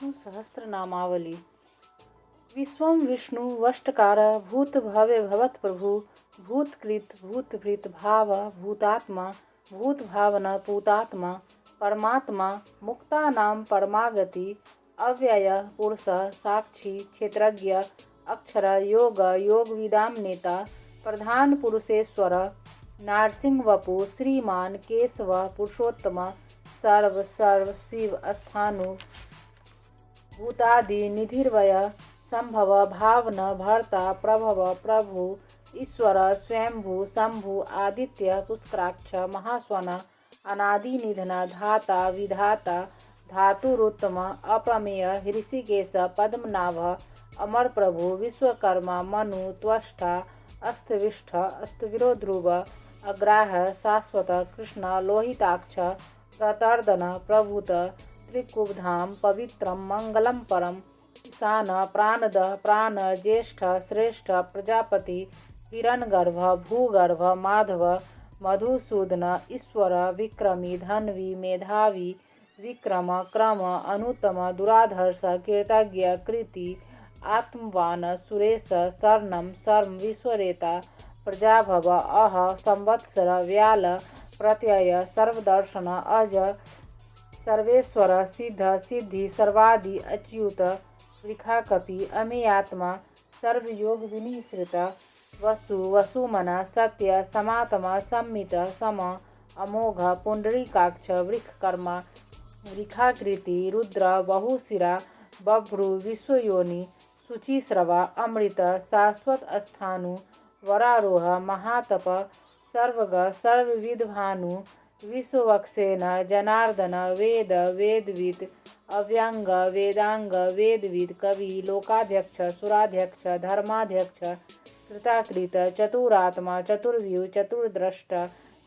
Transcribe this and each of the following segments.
विष्णु सहस्रनामावली। विश्वं विष्णु वष्टकार भूत भव्य भवत प्रभु भूतकृत भूतभृत भाव भूतात्मा भूत भावन पूतात्मा परमात्मा मुक्तानां परमागति अव्यय पुरुष साक्षी क्षेत्रज्ञ अक्षर योग योगविदां नेता प्रधान पुरुषेश्वर नारसिंह वपु श्रीमान केशव पुरुषोत्तम सर्व सर्व शिव स्थानु भूतादि निधिर्वय संभव भावन भर्ता प्रभव प्रभु ईश्वर स्वयंभू शंभु आदित्य पुष्कराक्ष महास्वन अनादि निधन धाता विधाता धातुरुत्तम अप्रमेय ऋषिकेश पद्मनाभ अमर प्रभु विश्वकर्मा मनु त्वष्टा अस्तविष्ठ अस्तविरो ध्रुव अग्राह शाश्वत कृष्ण लोहिताक्ष प्रतर्दन प्रभुत त्रिकुबधाम पवित्रम मंगलम परम ईशान प्राणद प्राण ज्येष्ठ श्रेष्ठ प्रजापति हिरण्यगर्भ भूगर्भ माधव मधुसूदन ईश्वर विक्रमी धन्वी मेधावी विक्रम क्रम अनुतम दुराधर्ष कीर्तज्ञ कृति आत्मवान सुरेश शरणम शर्म विश्वरेता प्रजाभव अह संवत्सर व्याल प्रत्यय सर्वदर्शन अज सर्वेश्वर सिद्ध सिद्धि सर्वादि अच्युत वृखाकपि अमेयात्मा सर्वयोग विनिश्रित वसु वसुमना सत्य समात्मा सम्मित सम अमोघ पुंडरीकाक्ष वृखकर्मा वृखाकृति रुद्र बहुशिरा बभ्रु विश्वयोनि शुचिश्रवा अमृत शाश्वत स्थानु वरारोह महातप सर्वग सर्वविद्भानु विश्ववक्षेन जनार्दन वेद वेदविद अव्यंग वेदांग वेदविद कवि लोकाध्यक्ष सुराध्यक्ष धर्माध्यक्ष कृताकृत चतुरात्मा चतुर्व्यू चतुर्द्रष्ट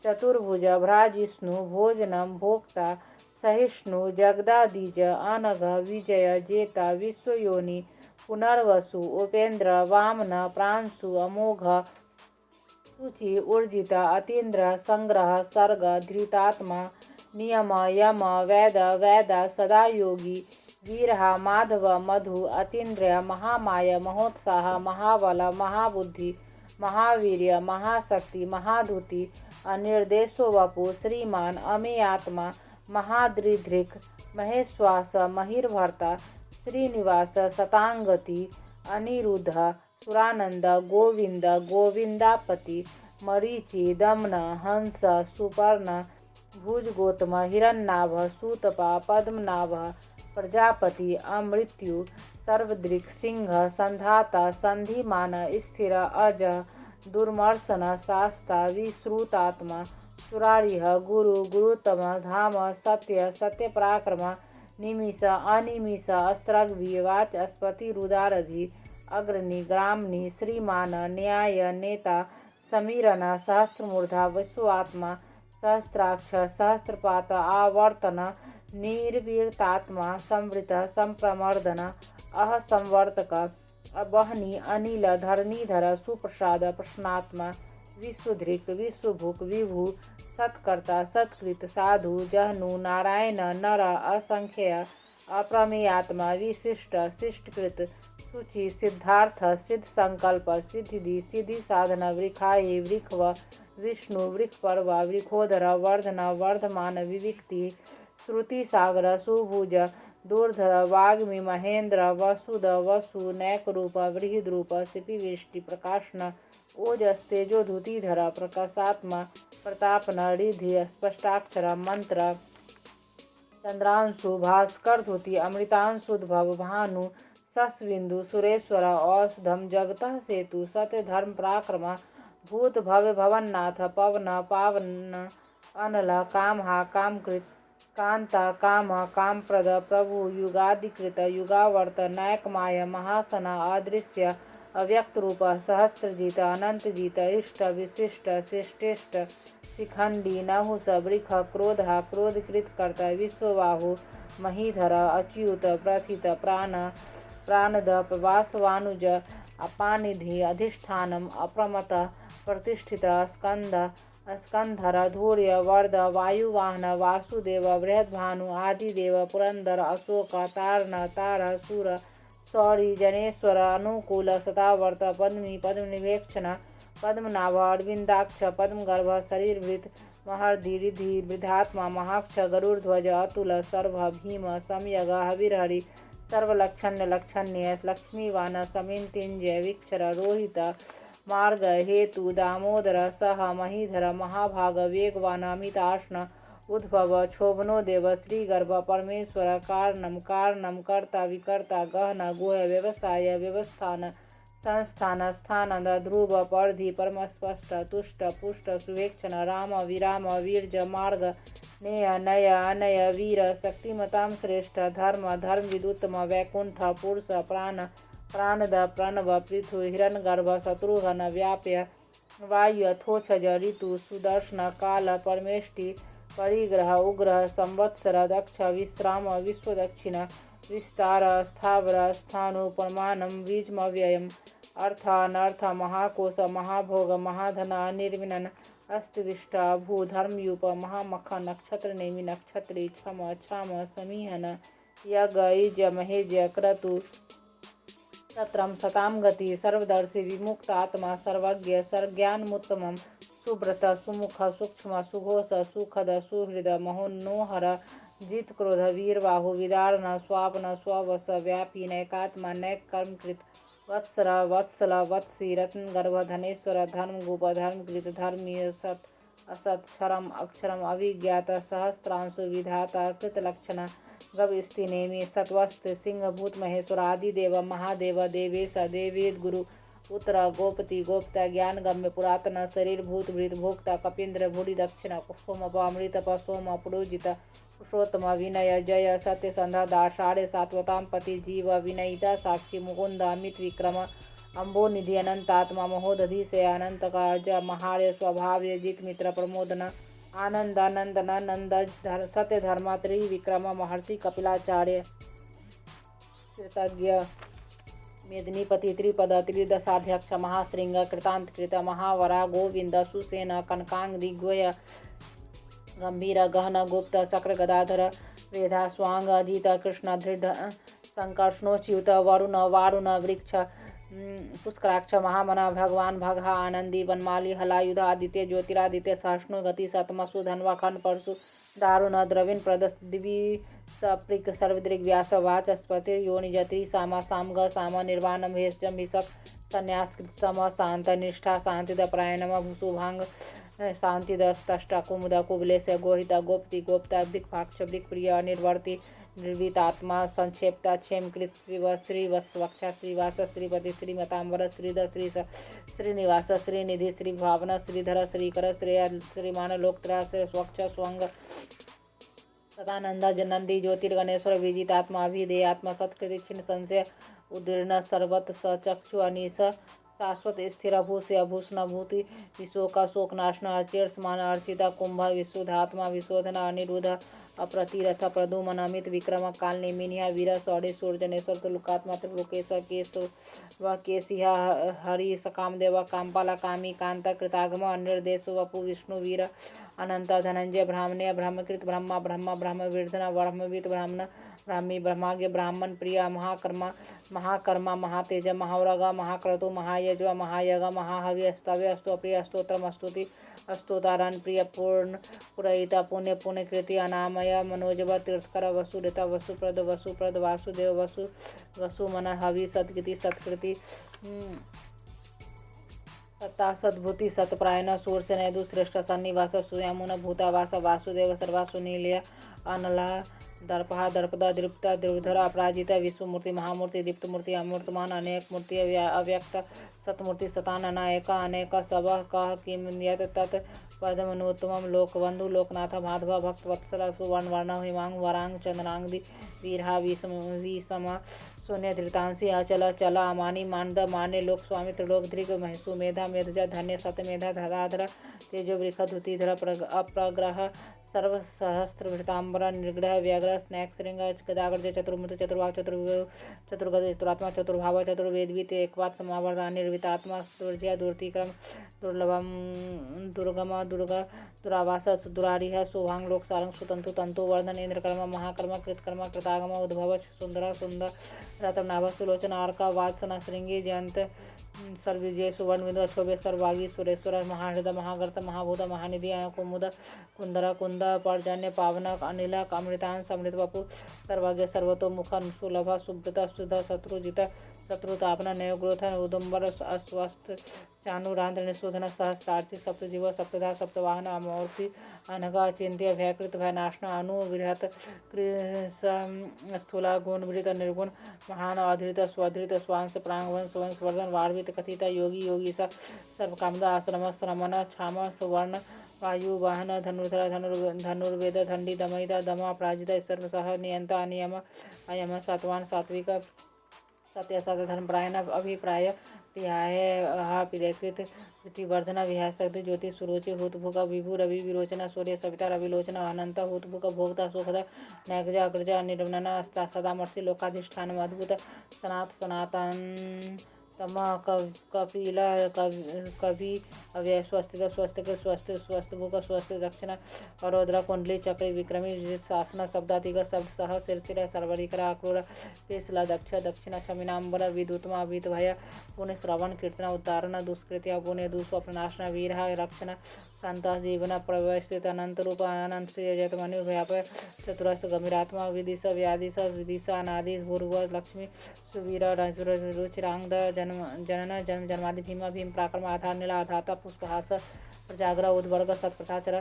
चतुर्भुज भ्राजिष्णु भोजनम भोक्ता सहिष्णु जगदादिज अनघ विजय जेता विश्वयोनि पुनर्वसु उपेन्द्र वामन प्रांशु अमोघ शुचि ऊर्जित अतीन्द्र संग्रह सर्ग धृतात्मा नियम यम वेद वेद सदा योगी वीरहा माधव मधु अतीन्द्रिय महामाय महोत्साह महाबल महाबुद्धि महावीर्य महाशक्ति महाधुति अनिर्देशो वपु श्रीमान अमेयात्मा महादृधृक महेश्वास महिर्भर्ता श्रीनिवास शतांगति अनिरुद्ध सुरानंद गोविंद गोविंदापति मरीचि दमन हंस सुपर्ण भुजगोतम हिरण्नाभ सूतपा पद्मनाभ प्रजापति अमृत्यु सर्वदृक् सिंह संधाता संधिमान स्थिर अज दुर्मर्शन शास्ता विश्रुतात्मा सुरारिह गुरु गुरुतम धाम सत्य सत्य पराक्रम निमिष अनिमिष अस्त्रग्भि वाचस्पति रुदारधि अग्रणी ग्रामणी श्रीमान न्याय नेता समीरन सहस्रमूर्धा विश्वात्मा सहस्राक्ष सहस्रपात आवर्तन निर्वीरतात्मा संवृत संप्रमर्दन अह संवर्तक अबहनी अनिल धरणीधर सुप्रसाद प्रश्नात्मा विश्वधृक विश्वभुक विभु सत्कर्ता सत्कृत साधु जहनु नारायण नर असंख्य अप्रमेयात्मा विशिष्ट शिष्टकृत सूचि सिद्धार्थ सिद्ध संकल्प सिद्धि सिद्धि साधन वृखाये वृखव विष्णु वृखपर्व वृखोदर वर्धन वर्धमान विविक्ति श्रुति सागर सुभुज दूर्धर वाग्मी महेंद्र वसुद वसु नैकरूप बृहद्रूप शिपिवृष्टि प्रकाशन ओजस तेजो धुतिधर प्रकाशात्मा प्रतापन रिधि स्पष्टाक्षर मंत्र चंद्रांशु भास्कर धुति अमृतांशुद्भव भानु सस्विंदु सुरेश्वर औषधम जगतः सेतु सत्य धर्म पराक्रम भूत भव्य भवन्नाथ पवन पावन अनल कामहा कामकृत कांता काम कामप्रद प्रभु युगादिकृत युगावर्त नायकमाय महासना अदृश्य अव्यक्त रूप सहस्त्रजित अनंतजित इष्ट विशिष्ट शिष्टेष्ट शिखंडी नहुस वृख क्रोधा क्रोधकृत कर्ता विश्वबाहु महीधर अच्युत प्रथित प्राणद वासवानुज अपानिधि अधिष्ठानम अप्रमत प्रतिष्ठित स्कंद स्कंधर धूर्य वर्ध वायुवाहन वासुदेव बृहद्भानु आदिदेव पुरंदर अशोक तारण तार सूर शौरी जनेश्वर अनुकूल सतावर्त पद्मी पद्मनिवेक्षण पद्मनाभ अरविंदाक्ष पद्मगर्भ शरीरवृत महर्धि रिधि वृद्धात्मा महाक्ष गरुड़ध्वज अतुल सर्व भीम समयग हविर्हरि सर्वलक्षण्य लक्षण्य लक्ष्मीवान समिंतिंजय विक्षर रोहित मार्ग हेतु दामोदर सह महीधर महाभाग वेगवान अमिताश्न उद्भव क्षोभनो देव श्रीगर्भ परमेश्वर कारणम कारणम कर्ता विकर्ता गहन गुह व्यवसाय व्यवस्थान संस्थान स्थानंद ध्रुव परधि परमस्पष्ट तुष्ट पुष्ट सुवेक्षण राम विराम वीर्ज मार्ग नेय नय अनय वीर शक्तिमतां श्रेष्ठ धर्म धर्मविदुत्तम वैकुंठ पुरुष प्राण प्राणद प्रणव पृथु हिरण्यगर्भ शत्रुघ्न व्याप्य वायु थोक्षज ऋतु सुदर्शन काल परमेष्टि परिग्रह उग्र संवत्सर दक्ष विश्राम विश्वदक्षिण विस्तार स्थावर स्थाणु प्रमाणम बीजमव्ययम् अर्थ अनर्थ महाकोश महाभोग महाधन अनिर्विनन अस्तिविष्ट भू धर्मयूप महामख नक्षत्र नेमि नक्षत्री क्षम क्षाम समीहन यज्ञ इज महेज क्रतु सत्रम सताम गति सर्वदर्शी विमुक्त आत्मा सर्वज्ञ सर्वज्ञानमुत्तमं सुब्रत सुमुख सूक्ष्म सुघोष सुखद सुहृद महोन्नोहर जित क्रोध वीरबाहु विदारण स्वापन स्ववश व्यापी नैकात्मा नैक कर्मकृत वत्सर वत्सल वत्सी रत्नगर्भ धनेश्वर धर्मगुप धर्मकृत धर्मी सत असत क्षरम अक्षरम अभिज्ञात सहस्रांशु विधाता कृतलक्षण गविस्ति नेमि सत्वस्त सिंह भूत महेश्वर आदिदेव महादेव देवेश देवेद गुरु पुत्र गोपति गोप्ता ज्ञान गम्य पुरातन शरीर भूत भृत भोक्ता कपीन्द्र भूरि दक्षिण सोमपामृत सोम पुरोजित पुरुषोत्तम विनय जय सत्य संधा दाषाढ़ सात्वताम पति जीव विनयिता साक्षी मुकुंद अमित विक्रम अम्बोनिधि अनंतात्मा महोदधि से अनंत काज महार्य स्वभाव्य जित मित्र प्रमोदन आनंद आनंदन नंद सत्य धर्म त्रिविक्रम महर्षि कपिलाचार्य कृतज्ञ मेदिनीपति त्रिपद त्रिदशाध्यक्ष महाश्रृंग कृतांतकृत महावरा गोविंद सुसेन कनकांग दिग्वय गंभीर गहन गुप्त चक्र गदाधर वेदा स्वांग अजित कृष्ण दृढ़ संकर्षणोच्युत वरुण वारुण वृक्ष पुष्कराक्ष महामना भगवान भगहा आनंदी वनमाली हलायुध आदित्य ज्योतिरादित्य सहस्नो गति सतमसु धनवा खंड परशु दारुण द्रविण प्रदस्त दिवी सप्रिक सर्वदृग व्यास वाचस्पति योनिजत्री सामा सामग साम निर्वाणम भेषजम भिषक संन्यासकृत सम शांत निष्ठा शांतिद प्रायणम भूसुभांग शांतिदष्टा कुमुद कुबलेश गोहिता गोप्ति गोप्ता वृक्भाक्ष वृक्प्रिय निर्वर्ति निर्वितात्मा संक्षेप्ता क्षेमकृत श्रीवत्स वक्षा श्रीवास श्रीपति श्रीमतांबर श्रीध श्रीनिवास श्रीनिधि श्री भावना श्रीधर श्रीकर श्रेय श्रीमान लोकत्रा स्वक्ष स्वंग सदानंद जनंदी ज्योतिर्गणेश्वर विजितात्मा अभिधेय आत्मा सत्कृति छिन्न संशय उदीर्ण सर्वत सचक्षु अनिश शाश्वत स्थिर भूषय आभूषण भूति विशोक शोकनाशन अर्चिर समान अर्चिता कुंभ विशुद्धात्मा विशोधना अनिरुद्ध अप्रतिरथ प्रदुमन अमित विक्रम कालनेमिनिया वीर सौड़े सूर्यजनेश्वर त्रिलोकात्मा त्रिलोकेश केश व केशिहा हरि सकामदेव कामपाला कामी कांत कृतागम अनिर्देश वपु विष्णु वीर अनंत धनंजय ब्राह्मण्य ब्रह्मकृत ब्रह्मा ब्रह्म ब्रह्मवीर्धन ब्रह्मविद ब्राह्मण ब्राह्मी ब्रह्माग्य ब्राह्मण प्रिय महाकर्मा महाकर्मा महातेज महावरग महाक्रतु महायज्व महायग महाहवि स्तव्य अस्तोप्रिय स्तोत्रम स्तुति अस्तोतारण प्रिय पूर्ण पुरहिता पुण्य पुण्यकृति अनामय मनोजव तीर्थकर वसुदेता वसुप्रद वासुदेव वसुमन हवि सत्कृति सत्कृति सत्ता सद्भूति सत्प्रायण सूर्यसेनयदु श्रेष्ठ सन्निवास सुयमुन भूतावास वासुदेव सर्वासु नीलय अनला दर्पहा दर्पदा दृप्ता द्रुधर अपराजित विश्वमूर्ति महामूर्ति दीप्तमूर्ति अमूर्तमान अनेक मूर्ति अव्यक्त सतमूर्ति सताननायक अनेक सब कह किम यत तत् पदमनोत्तमं लोकबंधु लोकनाथ माधव भक्त वत्सल सुवर्ण वर्ण हिमांग वरांग चंद्रांग वीरहा विषम शून्य धृतांसी अचल चल अमानी मानद मान्य लोक स्वामी त्रिलोक धृग महिषु मेधा मेधजा धन्य सतमेधा धराधर तेजो वृख धुतिधर अप्रग्रह सर्वसहस्रभृताम्बर निर्ग्रह व्याघ्र स्नैक श्रृंग गदाग्रज चतुर्मुख चतुर्भाग चतुर्गज चतुरात्मा चतुर्भाव चतुर्वेदवित एकवाद समावर्त अनिर्वितात्मा सूर्य दुर्तिक्रम दुर्लभम दुर्गम दुरावास दुरारिह शुभांग लोक सारंग सुतंतु तंतु वर्धन इंद्रकर्म महाकर्म कृतकर्म कृतागम उद्भव सुंदर रतनाभ सुलोचन अर्का वात्सना श्रृंगी जयंत सर्वविजय सुवर्ण विदुर शोभे सर्वागी सुरेश्वर महाहृदय महागर्त महाभूत महानिधि कुमुद कुंदर कुंद पर्जन्य पावन अनिल अमृतान समृत वपु सर्वज्ञ सर्वतोमुख सुलभ सुब्रत सुध शत्रुजित शत्रुतापन नयोग्रोथ उदुम्बर अस्वस्थ चानुरांध्र निशोधन सहस्रार्थी सप्तजीव सप्तधा सप्तवाहन अमूर्ति अनघा चिंत्य भयकृत भयनाशन अनुविहत स्थूला गुणवृत निर्गुण महान अधृत स्वधृत स्वांश प्रांगवंश वंशवर्धन वार्वित कथित योगी योगी सर्वकामदा आश्रम श्रमण क्षाम सुवर्ण वायु वाहन धनुर्धर धनुर्वेद धंडी दमयिता दमा प्राजित सर्वसह नियंता नियम अयम सत्वान सात्विक सत्य सत धर्मपरायण अभिप्राय प्रियाय पिदेकृत प्रतिवर्धन विहासक्त ज्योति सुरुचि हुतभुक विभु रवि विरोचन सूर्य सविता रविलोचन अनंत हुतभुक भोक्ता सुखद नैगज अग्रज निर्मनन सदामर्षि लोकाधिष्ठान अद्भुत सनातन तम कपिल कवि अव्यय स्वस्तिक स्वस्तिक स्वस्ति स्वस्तभुक स्वस्ति दक्षिण अरोद्र कुंडली चक्र विक्रमी शासन शब्दातिक शब्द सह शिरशिर सर्वरिकर आक्रूर पेशला दक्ष दक्षिण शमिनांबर विदुतमा विदभय पुण्य श्रवण कीर्तन उद्धारण दुष्कृत्य पुण्य दुस्वप्नाशन वीर रक्षण शांत जीवन प्रवस्थित अनंत रूप अनंत जयत मनु व्यापय चतुरस्थ गंभीरात्मा विदिश व्यादिश विदिशा अनादि भूर्व लक्ष्मी सुवीर रुचिरांग जनन जन्म जन्मादि भीम भीम पराक्रम आधार नीला आधाता पुष्पहास प्रजाग्र उद्वर्ग सत्प्रथाचर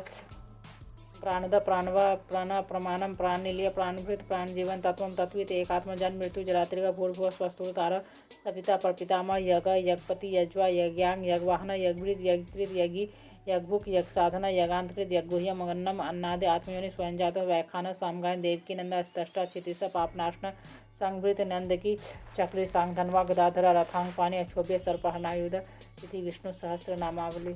प्राणद प्राणव प्राण प्रमाणम प्राणिलीय प्राणभृत प्राणजीवन तत्व तत्वित एकात्म जन्म मृत्यु जरात्रिक भूर्भुव स्वस्तुतार सपिता परपितामह यज्ञ यज्ञपति यज्वा यज्ञांग यज्ञवाहन यज्ञवृत यज्ञकृत यज्ञी यज्ञभुक यज्ञ साधना यज्ञांतकृत यज्ञुह्य मगन्नम अन्नादि आत्मयोनि स्वयंजात व्याख्यान सामगान देवकी नंद अष्टा क्षितिश पापनाशन संभृत नंद की चक्री सांग धनवा गदाधर रथांग पानी अक्षोभ्य सर्पहनायुध इति विष्णु सहस्र नामावली।